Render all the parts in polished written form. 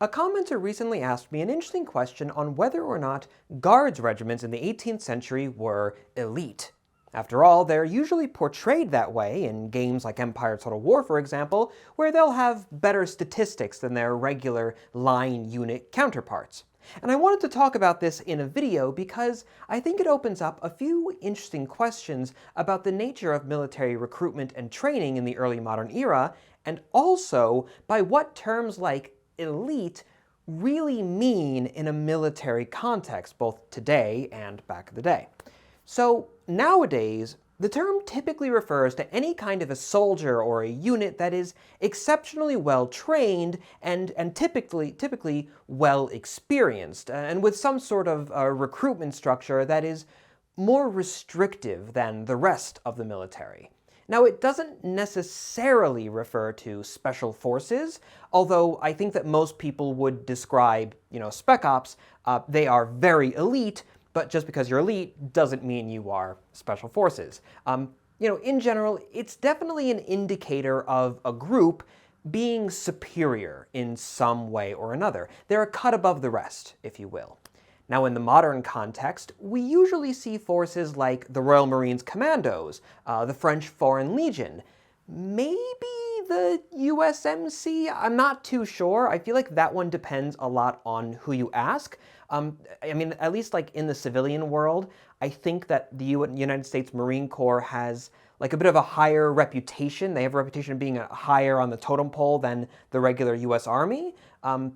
A commenter recently asked me an interesting question on whether or not Guards regiments in the 18th century were elite. After all, they're usually portrayed that way in games like Empire Total War, for example, where they'll have better statistics than their regular line unit counterparts. And I wanted to talk about this in a video because I think it opens up a few interesting questions about the nature of military recruitment and training in the early modern era, and also by what terms like elite really mean in a military context, both today and back in the day. So nowadays, the term typically refers to any kind of a soldier or a unit that is exceptionally well trained and typically well experienced, and with some sort of recruitment structure that is more restrictive than the rest of the military. Now, it doesn't necessarily refer to special forces, although I think that most people would describe, Spec Ops, they are very elite, but just because you're elite doesn't mean you are special forces. In general, it's definitely an indicator of a group being superior in some way or another. They're a cut above the rest, if you will. Now, in the modern context, we usually see forces like the Royal Marines Commandos, the French Foreign Legion, maybe the USMC? I'm not too sure. I feel like that one depends a lot on who you ask. At least like in the civilian world, I think that the United States Marine Corps has like a bit of a higher reputation. They have a reputation of being higher on the totem pole than the regular US Army.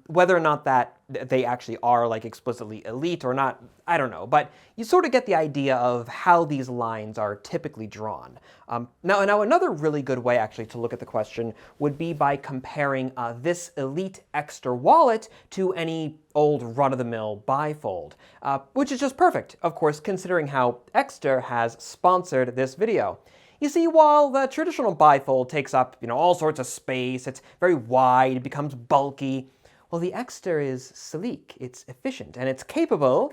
Whether or not that they actually are like explicitly elite or not, I don't know. But you sort of get the idea of how these lines are typically drawn. Now another really good way actually to look at the question would be by comparing this elite extra wallet to any old run-of-the-mill bifold, which is just perfect, of course, considering how Exter has sponsored this video. You see, while the traditional bifold takes up, all sorts of space, it's very wide, it becomes bulky, well, the Exter is sleek, it's efficient, and it's capable,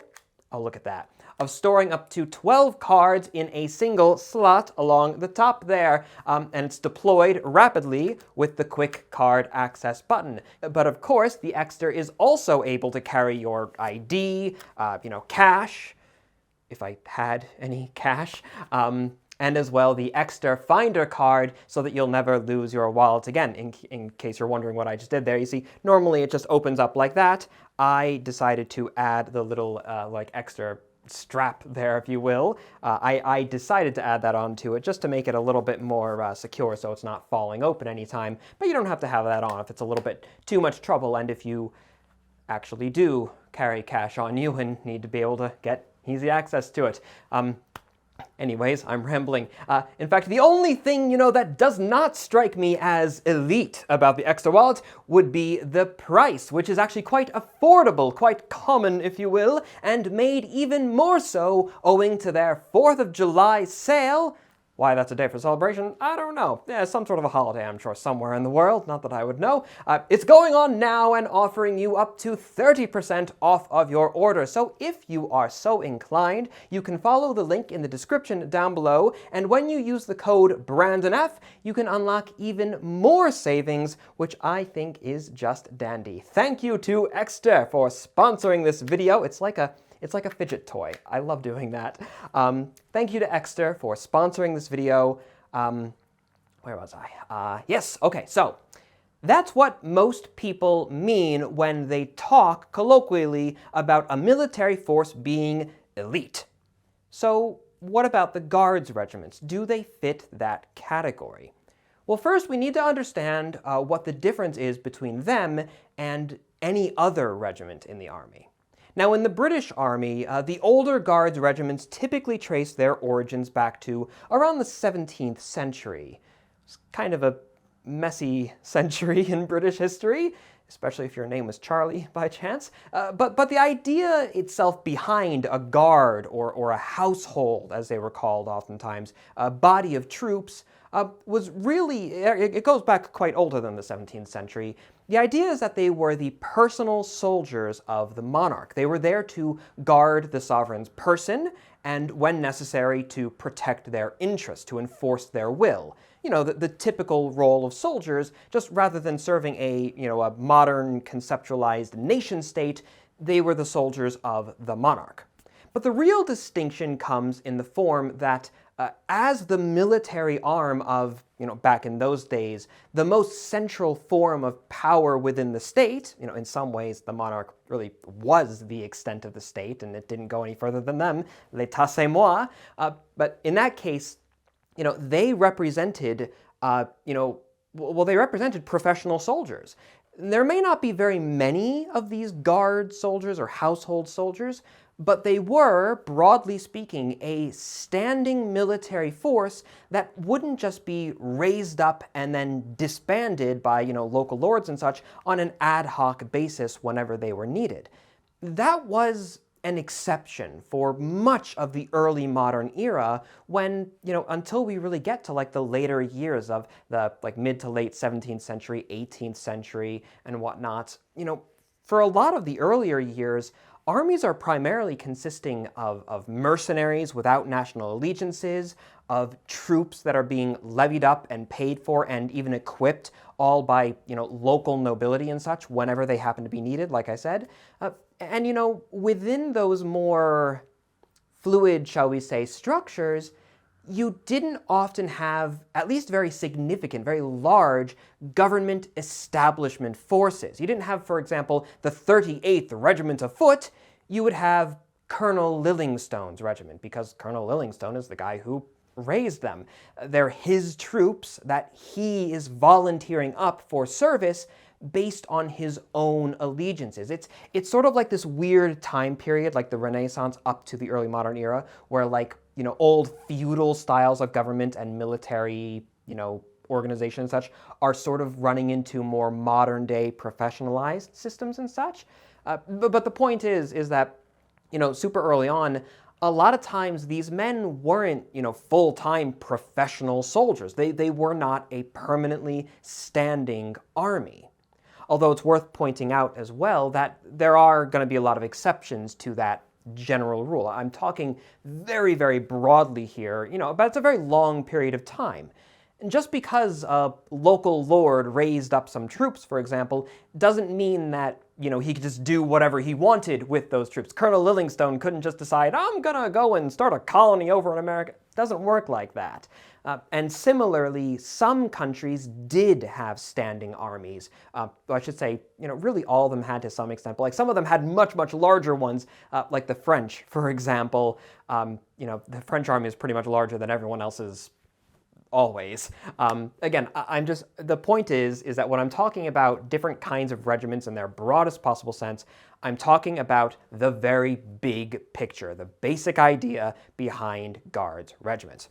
oh look at that, of storing up to 12 cards in a single slot along the top there, and it's deployed rapidly with the quick card access button. But of course, the Exter is also able to carry your ID, cash, if I had any cash, and as well the Exter Finder card so that you'll never lose your wallet again. In case you're wondering what I just did there, you see, normally it just opens up like that. I decided to add the little Exter strap there, if you will. I decided to add that onto it just to make it a little bit more secure so it's not falling open anytime, but you don't have to have that on if it's a little bit too much trouble, and if you actually do carry cash on you and need to be able to get easy access to it. Anyways, I'm rambling. In fact, the only thing, that does not strike me as elite about the Exter wallet would be the price, which is actually quite affordable, quite common, if you will, and made even more so owing to their 4th of July sale. Why that's a day for celebration, I don't know. Yeah, some sort of a holiday, I'm sure, somewhere in the world, not that I would know. It's going on now and offering you up to 30% off of your order. So if you are so inclined, you can follow the link in the description down below, and when you use the code BrandonF, you can unlock even more savings, which I think is just dandy. Thank you to Exter for sponsoring this video. It's like a fidget toy. I love doing that. Thank you to Exter for sponsoring this video. Where was I? Yes, okay, so that's what most people mean when they talk colloquially about a military force being elite. So what about the Guards regiments? Do they fit that category? Well, first we need to understand what the difference is between them and any other regiment in the Army. Now, in the British Army, the older Guards regiments typically trace their origins back to around the 17th century. It's kind of a messy century in British history, especially if your name was Charlie by chance. But the idea itself behind a guard or a household, as they were called oftentimes, a body of troops, was really, it goes back quite older than the 17th century. The idea is that they were the personal soldiers of the monarch. They were there to guard the sovereign's person and, when necessary, to protect their interests, to enforce their will. the typical role of soldiers, just rather than serving a modern conceptualized nation state, they were the soldiers of the monarch. But the real distinction comes in the form that as the military arm of, back in those days, the most central form of power within the state, in some ways the monarch really was the extent of the state, and it didn't go any further than them, l'état c'est moi, but in that case, they represented, they represented professional soldiers. There may not be very many of these guard soldiers or household soldiers, but they were, broadly speaking, a standing military force that wouldn't just be raised up and then disbanded by, local lords and such on an ad hoc basis whenever they were needed. That was an exception for much of the early modern era when, until we really get to the later years of the mid to late 17th century, 18th century, and whatnot, for a lot of the earlier years, armies are primarily consisting of mercenaries without national allegiances, of troops that are being levied up and paid for and even equipped all by, local nobility and such whenever they happen to be needed, like I said. And within those more fluid, shall we say, structures, you didn't often have at least very significant, very large government establishment forces. You didn't have, for example, the 38th Regiment of Foot. You would have Colonel Lillingstone's regiment, because Colonel Lillingstone is the guy who raised them. They're his troops that he is volunteering up for service based on his own allegiances. It's sort of like this weird time period, like the Renaissance up to the early modern era, where old feudal styles of government and military, organization and such are sort of running into more modern day professionalized systems and such. But the point is that, super early on, a lot of times these men weren't, full-time professional soldiers. They were not a permanently standing army. Although it's worth pointing out as well that there are going to be a lot of exceptions to that general rule. I'm talking very, very broadly here, but it's a very long period of time. And just because a local lord raised up some troops, for example, doesn't mean that, he could just do whatever he wanted with those troops. Colonel Lillingstone couldn't just decide, I'm gonna go and start a colony over in America. It doesn't work like that. And similarly, some countries did have standing armies. I should say, really all of them had to some extent, but some of them had much, much larger ones, like the French, for example. The French army is pretty much larger than everyone else's always. Again, the point is that when I'm talking about different kinds of regiments in their broadest possible sense, I'm talking about the very big picture, the basic idea behind Guards regiments.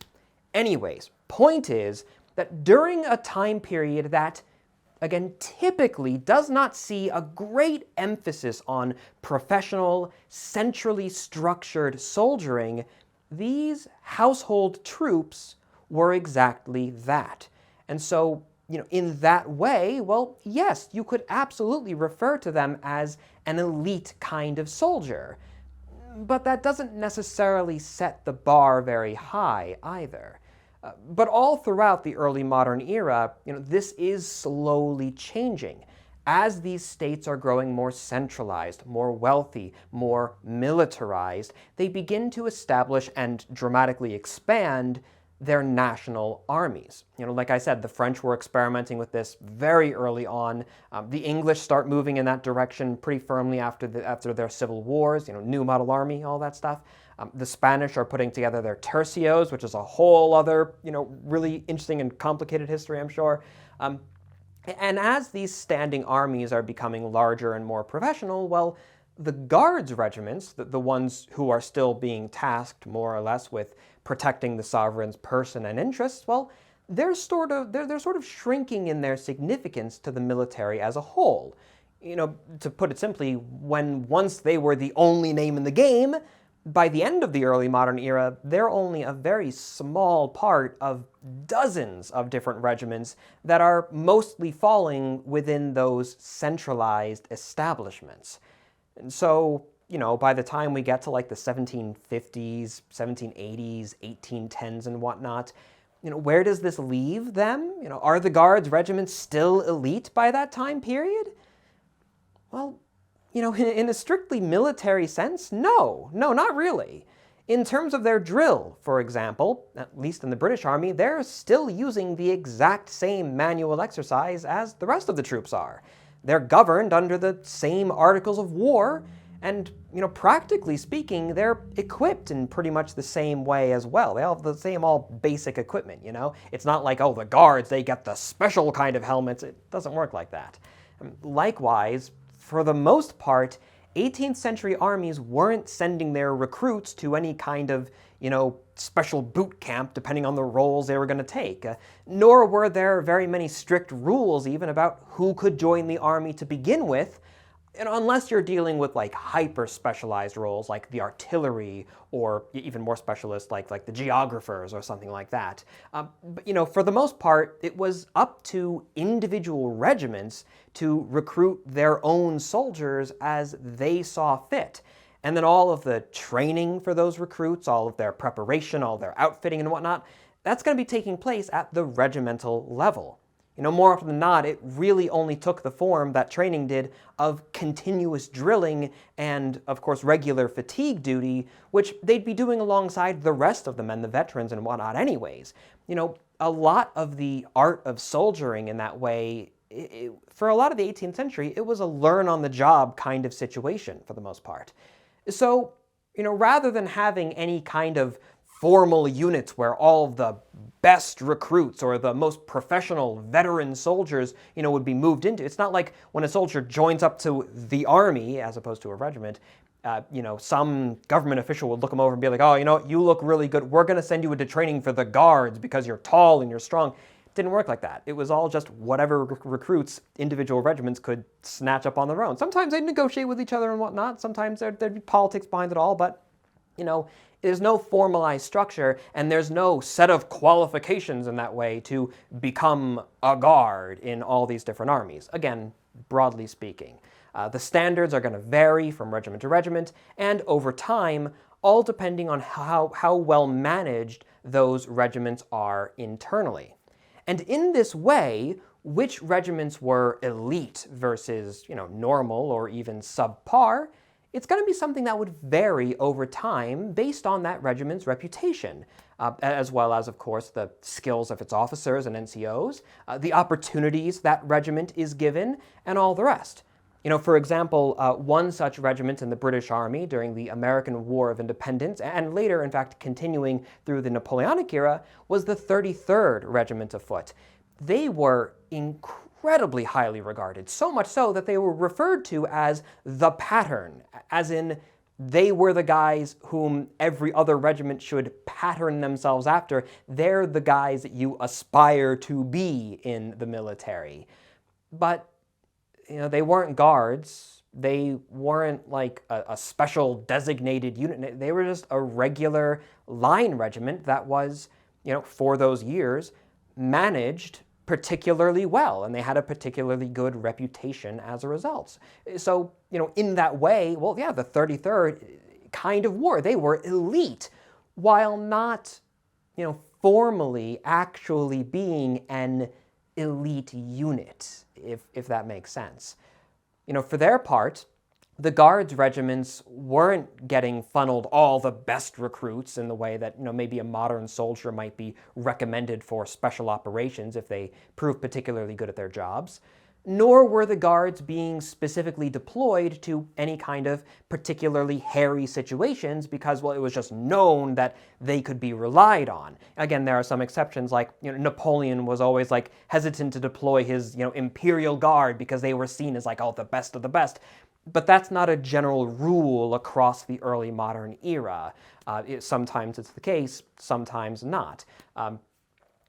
Anyways, point is that during a time period that, again, typically does not see a great emphasis on professional, centrally structured soldiering, these household troops were exactly that. And so, in that way, well, yes, you could absolutely refer to them as an elite kind of soldier. But that doesn't necessarily set the bar very high either. But all throughout the early modern era, this is slowly changing. As these states are growing more centralized, more wealthy, more militarized, they begin to establish and dramatically expand their national armies. Like I said, the French were experimenting with this very early on. The English start moving in that direction pretty firmly after their civil wars, new model army, all that stuff. The Spanish are putting together their tercios, which is a whole other, really interesting and complicated history, I'm sure. And as these standing armies are becoming larger and more professional, well, the Guards regiments, the ones who are still being tasked more or less with protecting the sovereign's person and interests, well, they're sort of shrinking in their significance to the military as a whole. To put it simply, once they were the only name in the game, by the end of the early modern era, they're only a very small part of dozens of different regiments that are mostly falling within those centralized establishments. And so, by the time we get to the 1750s, 1780s, 1810s and whatnot, Where does this leave them? Are the Guards regiments still elite by that time period? Well, in a strictly military sense, no, not really. In terms of their drill, for example, at least in the British Army, they're still using the exact same manual exercise as the rest of the troops are. They're governed under the same articles of war, and, practically speaking, they're equipped in pretty much the same way as well. They all have the same basic equipment, It's not like, oh, the Guards, they get the special kind of helmets. It doesn't work like that. Likewise, for the most part, 18th century armies weren't sending their recruits to any kind of, special boot camp depending on the roles they were going to take. Nor were there very many strict rules even about who could join the army to begin with, unless you're dealing with hyper-specialized roles like the artillery or even more specialist like the geographers or something like that. But for the most part, it was up to individual regiments to recruit their own soldiers as they saw fit. And then all of the training for those recruits, all of their preparation, all their outfitting and whatnot, that's going to be taking place at the regimental level. More often than not, it really only took the form that training did of continuous drilling and, of course, regular fatigue duty, which they'd be doing alongside the rest of the men, the veterans and whatnot anyways. A lot of the art of soldiering in that way, for a lot of the 18th century, it was a learn-on-the-job kind of situation for the most part. So, rather than having any kind of formal units where all of the best recruits or the most professional veteran soldiers, would be moved into. It's not like when a soldier joins up to the army as opposed to a regiment, some government official would look him over and be like, oh, you look really good. We're going to send you into training for the Guards because you're tall and you're strong. It didn't work like that. It was all just whatever recruits individual regiments could snatch up on their own. Sometimes they'd negotiate with each other and whatnot. Sometimes there'd be politics behind it all, but, there's no formalized structure, and there's no set of qualifications in that way to become a guard in all these different armies. Again, broadly speaking. The standards are going to vary from regiment to regiment, and over time, all depending on how well managed those regiments are internally. And in this way, which regiments were elite versus, normal or even subpar, it's going to be something that would vary over time based on that regiment's reputation, as well as, of course, the skills of its officers and NCOs, the opportunities that regiment is given, and all the rest. For example, one such regiment in the British Army during the American War of Independence, and later, in fact, continuing through the Napoleonic era, was the 33rd Regiment of Foot. They were incredibly highly regarded, so much so that they were referred to as the Patron, as in they were the guys whom every other regiment should pattern themselves after. They're the guys that you aspire to be in the military. But, they weren't guards. They weren't like a special designated unit. They were just a regular line regiment that was, for those years, managed particularly well, and they had a particularly good reputation as a result. So, in that way, well, yeah, the 33rd kind of war, they were elite, while not, formally actually being an elite unit, if that makes sense. For their part, the Guards regiments weren't getting funneled all the best recruits in the way that, maybe a modern soldier might be recommended for special operations if they prove particularly good at their jobs. Nor were the Guards being specifically deployed to any kind of particularly hairy situations because, well, it was just known that they could be relied on. Again, there are some exceptions, like, Napoleon was always, hesitant to deploy his, Imperial Guard because they were seen as, the best of the best. But that's not a general rule across the early modern era. Sometimes it's the case, sometimes not.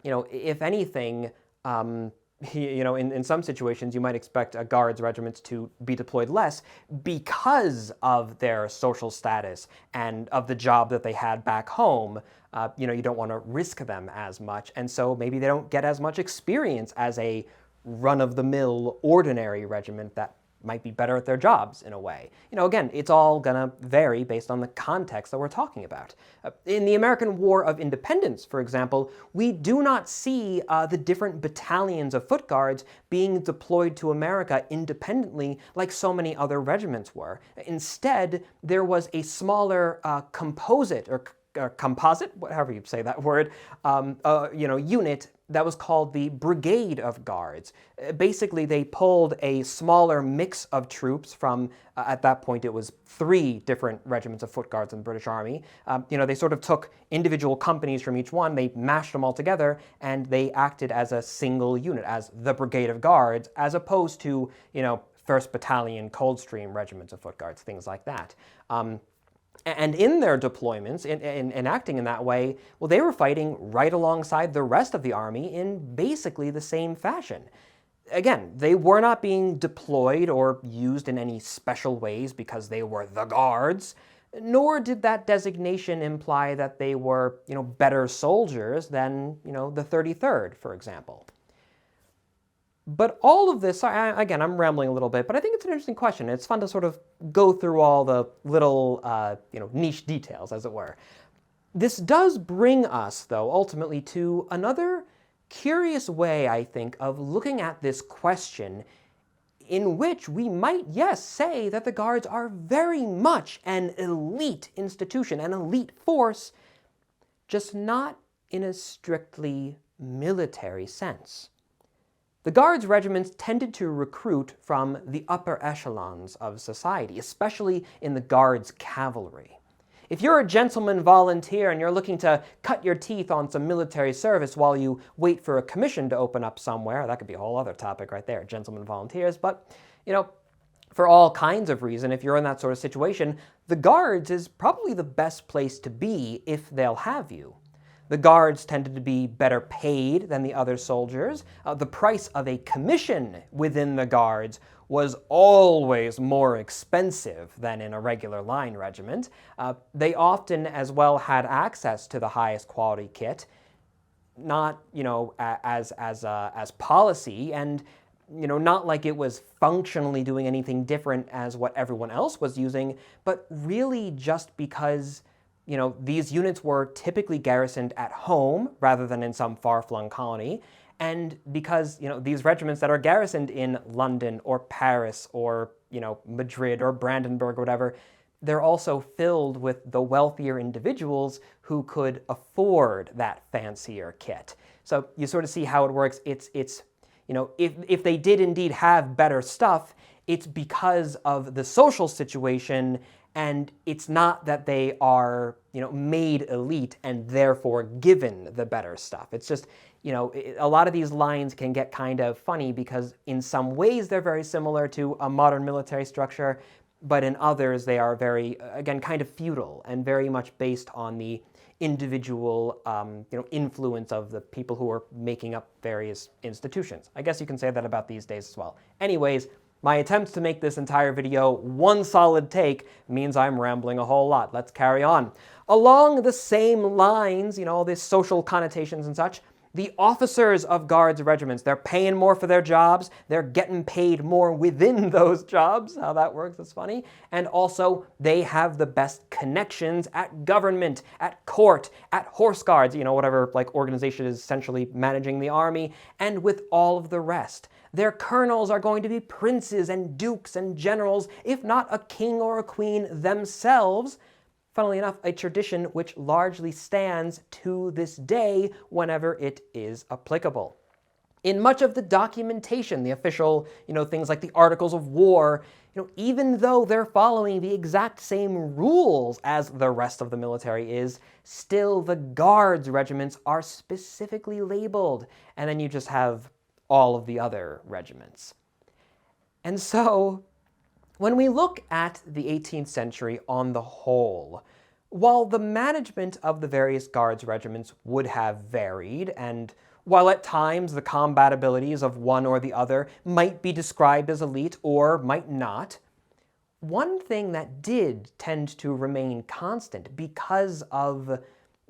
If anything, in some situations you might expect a Guards regiment to be deployed less because of their social status and of the job that they had back home. You don't want to risk them as much, and so maybe they don't get as much experience as a run-of-the-mill ordinary regiment that might be better at their jobs in a way. Again, it's all gonna vary based on the context that we're talking about. In the American War of Independence, for example, we do not see the different battalions of foot guards being deployed to America independently like so many other regiments were. Instead, there was a smaller composite, whatever you say that word, unit that was called the Brigade of Guards. Basically, they pulled a smaller mix of troops from, at that point it was 3 different regiments of foot guards in the British Army. They sort of took individual companies from each one, they mashed them all together, and they acted as a single unit, as the Brigade of Guards, as opposed to, 1st Battalion Coldstream regiments of foot guards, things like that. And in their deployments, in acting in that way, well, they were fighting right alongside the rest of the army in basically the same fashion. Again, they were not being deployed or used in any special ways because they were the Guards, nor did that designation imply that they were, better soldiers than, the 33rd, for example. But all of this, again, I'm rambling a little bit, but I think it's an interesting question. It's fun to sort of go through all the little, niche details, as it were. This does bring us, though, ultimately to another curious way, I think, of looking at this question in which we might, yes, say that the Guards are very much an elite institution, an elite force, just not in a strictly military sense. The Guards regiments tended to recruit from the upper echelons of society, especially in the Guards cavalry. If you're a gentleman volunteer and you're looking to cut your teeth on some military service while you wait for a commission to open up somewhere, that could be a whole other topic right there, gentleman volunteers, but, for all kinds of reason, if you're in that sort of situation, the Guards is probably the best place to be if they'll have you. The Guards tended to be better paid than the other soldiers. The price of a commission within the Guards was always more expensive than in a regular line regiment. They often as well had access to the highest quality kit, not, as policy, and, not like it was functionally doing anything different as what everyone else was using, but really just because these units were typically garrisoned at home rather than in some far-flung colony, and because, these regiments that are garrisoned in London or Paris or, Madrid or Brandenburg or whatever, they're also filled with the wealthier individuals who could afford that fancier kit. So you sort of see how it works. It's if they did indeed have better stuff, it's because of the social situation, and it's not that they are, made elite and therefore given the better stuff. It's just, a lot of these lines can get kind of funny because in some ways they're very similar to a modern military structure, but in others they are very, again, kind of feudal and very much based on the individual, influence of the people who are making up various institutions. I guess you can say that about these days as well. Anyways, my attempts to make this entire video one solid take means I'm rambling a whole lot. Let's carry on. Along the same lines, all these social connotations and such, the officers of Guards regiments, they're paying more for their jobs, they're getting paid more within those jobs, how that works is funny, and also they have the best connections at government, at court, at horse guards, whatever organization is essentially managing the army, and with all of the rest. Their colonels are going to be princes and dukes and generals, if not a king or a queen themselves. Funnily enough, a tradition which largely stands to this day whenever it is applicable. In much of the documentation, the official, things like the Articles of War, even though they're following the exact same rules as the rest of the military is, still the Guards regiments are specifically labeled, and then you just have all of the other regiments. And so, when we look at the 18th century on the whole, while the management of the various Guards regiments would have varied, and while at times the combat abilities of one or the other might be described as elite or might not, one thing that did tend to remain constant because of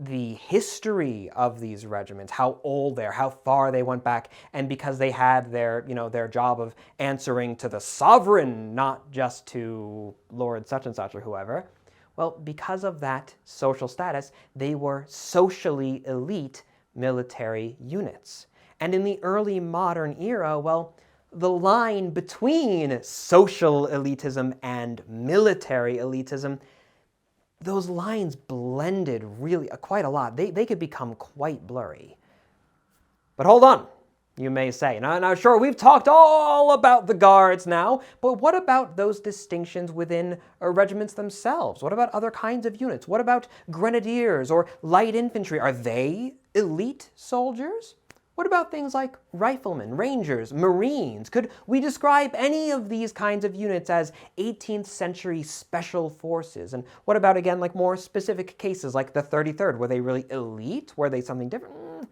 the history of these regiments, how old they are, how far they went back, and because they had their, their job of answering to the sovereign, not just to Lord such and such or whoever, well, because of that social status, they were socially elite military units. And in the early modern era, well, the line between social elitism and military elitism, those lines blended really quite a lot. They could become quite blurry. But hold on, you may say. Now, sure, we've talked all about the Guards now, but what about those distinctions within regiments themselves? What about other kinds of units? What about grenadiers or light infantry? Are they elite soldiers? What about things like riflemen, rangers, marines? Could we describe any of these kinds of units as 18th century special forces? And what about, again, like more specific cases like the 33rd? Were they really elite? Were they something different?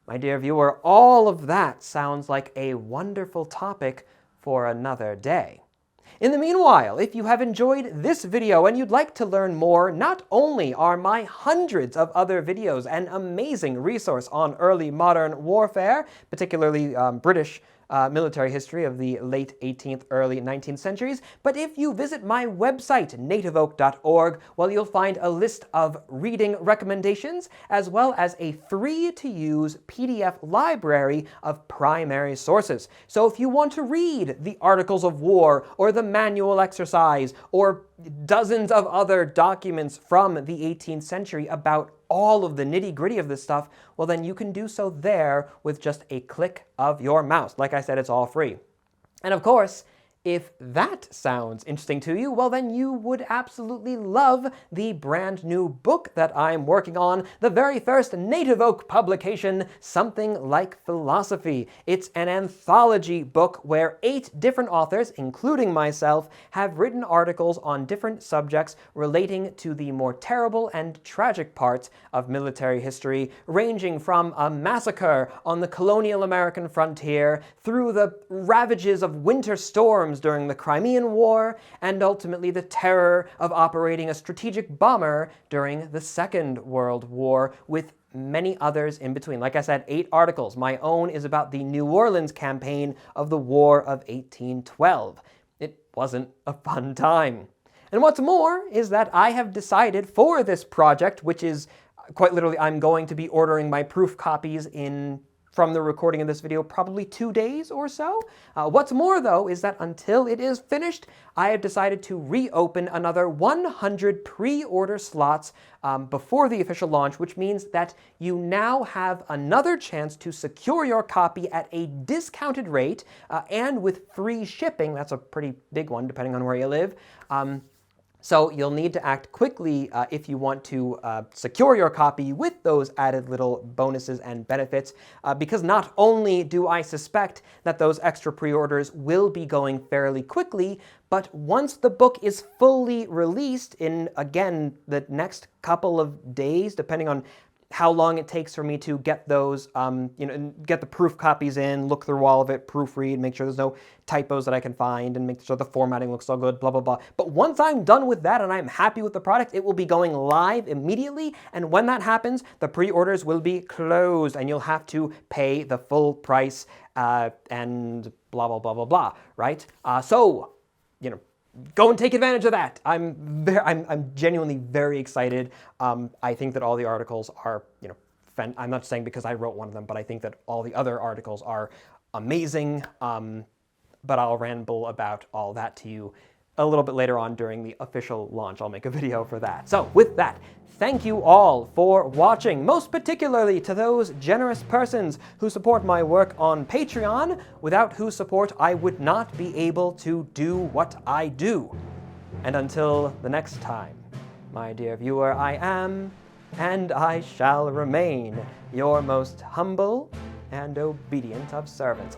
My dear viewer, all of that sounds like a wonderful topic for another day. In the meanwhile, if you have enjoyed this video and you'd like to learn more, not only are my hundreds of other videos an amazing resource on early modern warfare, particularly British military history of the late 18th, early 19th centuries, but if you visit my website, nativeoak.org, well, you'll find a list of reading recommendations, as well as a free-to-use PDF library of primary sources. So if you want to read the Articles of War, or the Manual Exercise, or dozens of other documents from the 18th century about all of the nitty-gritty of this stuff, well, then you can do so there with just a click of your mouse. Like I said, it's all free. And of course, if that sounds interesting to you, well, then you would absolutely love the brand new book that I'm working on, the very first Native Oak publication, Something Like Philosophy. It's an anthology book where 8 different authors, including myself, have written articles on different subjects relating to the more terrible and tragic parts of military history, ranging from a massacre on the colonial American frontier, through the ravages of winter storms during the Crimean War, and ultimately the terror of operating a strategic bomber during the Second World War, with many others in between. Like I said, 8 articles. My own is about the New Orleans campaign of the War of 1812. It wasn't a fun time. And what's more is that I have decided for this project, which is quite literally, I'm going to be ordering my proof copies from the recording of this video, probably 2 days or so. What's more, though, is that until it is finished, I have decided to reopen another 100 pre-order slots before the official launch, which means that you now have another chance to secure your copy at a discounted rate and with free shipping. That's a pretty big one, depending on where you live. So you'll need to act quickly if you want to secure your copy with those added little bonuses and benefits, because not only do I suspect that those extra pre-orders will be going fairly quickly, but once the book is fully released in, again, the next couple of days, depending on how long it takes for me to get those, get the proof copies in, look through all of it, proofread, make sure there's no typos that I can find, and make sure the formatting looks all good, blah, blah, blah. But once I'm done with that and I'm happy with the product, it will be going live immediately. And when that happens, the pre-orders will be closed and you'll have to pay the full price and blah, blah, blah, blah, blah, right? Go and take advantage of that. I'm genuinely very excited. I think that all the articles are, I'm not saying because I wrote one of them, but I think that all the other articles are amazing. But I'll ramble about all that to you a little bit later on during the official launch. I'll make a video for that. So with that, thank you all for watching, most particularly to those generous persons who support my work on Patreon, without whose support I would not be able to do what I do. And until the next time, my dear viewer, I am, and I shall remain, your most humble and obedient of servants.